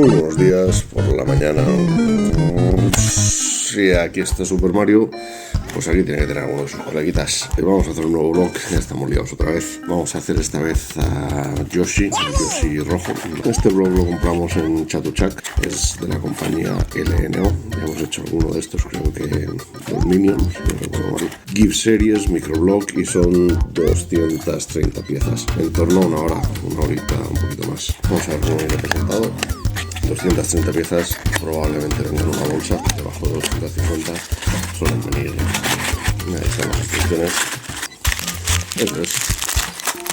Muy buenos días por la mañana. Si aquí está Super Mario, pues aquí tiene que tener alguno de sus coleguitas. Vamos a hacer un nuevo vlog, ya estamos liados otra vez. Vamos a hacer esta vez a Yoshi, el Yoshi rojo. Este vlog lo compramos en Chatuchak, es de la compañía LNO. Ya hemos hecho alguno de estos, creo que los Minions, no recuerdo mal. Gift Series, microblog, y son 230 piezas. En torno a una horita, un poquito más. Vamos a ver cómo viene presentado. 230 piezas, probablemente vengan una bolsa, debajo de 250 suelen venir, ahí están las instrucciones. Eso es,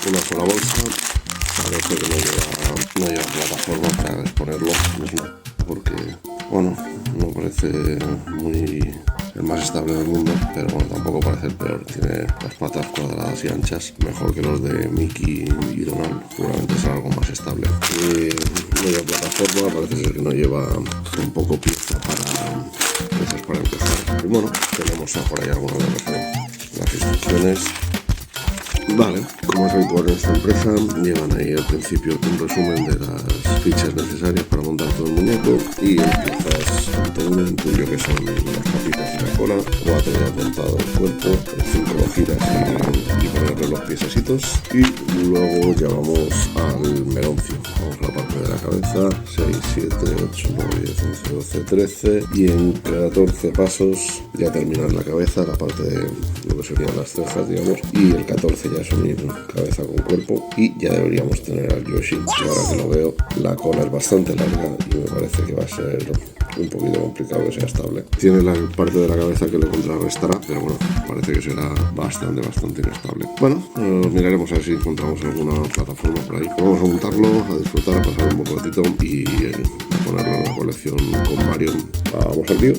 una sola bolsa, parece que no lleva plataforma para exponerlo, porque, bueno, no parece muy el más estable del mundo, pero bueno, tampoco parece el peor. Tiene las patas cuadradas y anchas, mejor que los de Mickey y Donald, seguramente será algo más estable. No lleva plataforma, parece ser que no lleva tampoco piezas para empezar. Y bueno, tenemos por ahí algunas de las instrucciones. Vale, como es habitual en esta empresa, llevan ahí al principio un resumen de las fichas necesarias para montar todo el muñeco y empiezas ante un intuyo que son las patitas y la cola, 4 ya montado el cuerpo, 5 lo giras y ponerle los piececitos, y luego ya vamos al meloncio. Vamos a la parte de la cabeza, 6, 7, 8, 9, 10, 11, 12, 13, y en 14 pasos ya terminas la cabeza, la parte de lo que serían las cejas, digamos, y el 14 ya es unir cabeza con cuerpo, y ya deberíamos tener al Yoshi. Y ahora que lo veo, la cola es bastante larga y me parece que va a ser un poquito complicado que sea estable. Tiene la parte de la cabeza que le contrarrestará, pero bueno, parece que será bastante inestable. Bueno, miraremos a ver si encontramos alguna plataforma por ahí. Vamos a montarlo, a disfrutar, a pasar un poco de ratito y a ponerlo en la colección con Mario. Vamos al lío.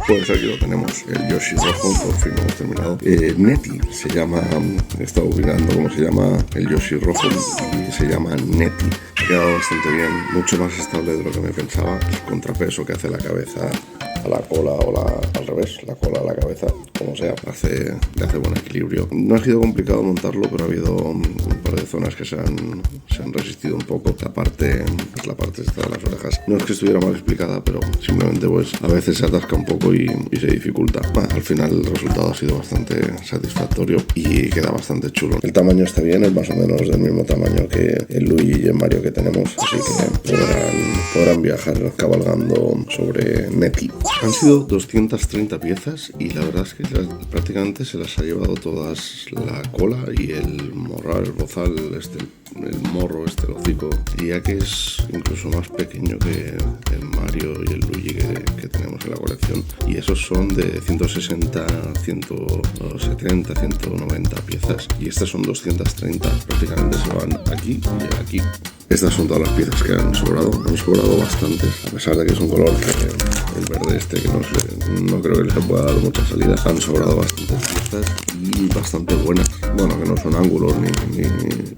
Pues aquí lo tenemos, el Yoshi rojo, por fin lo hemos terminado. Neti se llama, he estado mirando cómo se llama el Yoshi rojo y se llama Neti. Ha quedado bastante bien, mucho más estable de lo que me pensaba. El contrapeso que hace la cabeza a la cola al revés, la cola a la cabeza, como sea, le hace buen equilibrio. No ha sido complicado montarlo, pero ha habido un par de zonas que se han resistido un poco. La parte esta de las orejas no es que estuviera mal explicada, pero simplemente pues a veces se atasca un poco y se dificulta. Al final el resultado ha sido bastante satisfactorio y queda bastante chulo. El tamaño está bien, es más o menos del mismo tamaño que el Luigi y el Mario que tenemos, así que podrán viajar cabalgando sobre Neti. Han sido 230 piezas y la verdad es que prácticamente se las ha llevado todas la cola y el morral, el bozal, el morro, el hocico, y ya que es incluso más pequeño que el Mario y el Luigi que tenemos en la colección, y esos son de 160, 170, 190 piezas, y estas son 230, prácticamente se van aquí y aquí. Estas son todas las piezas que han sobrado bastantes, a pesar de que es un color que el verde que no creo que les pueda dar mucha salida. Han sobrado bastantes piezas y bastante buenas. Bueno, que no son ángulos ni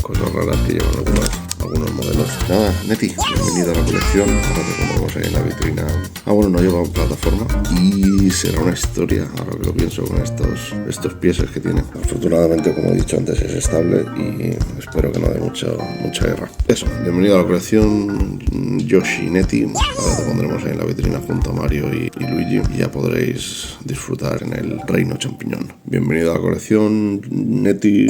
cosas raras que llevan algunos modelos. Nada, Neti, bienvenido a la colección. Ahora te pondremos ahí en la vitrina. Bueno, no lleva plataforma y será una historia, ahora que lo pienso, con estos pieses que tiene. Afortunadamente, como he dicho antes, es estable y espero que no dé mucha guerra. Eso, bienvenido a la colección Yoshi Neti. Ahora te pondremos ahí en la vitrina junto a Mario y Luigi y ya podréis disfrutar en el reino champiñón. Bienvenido a la colección Neti.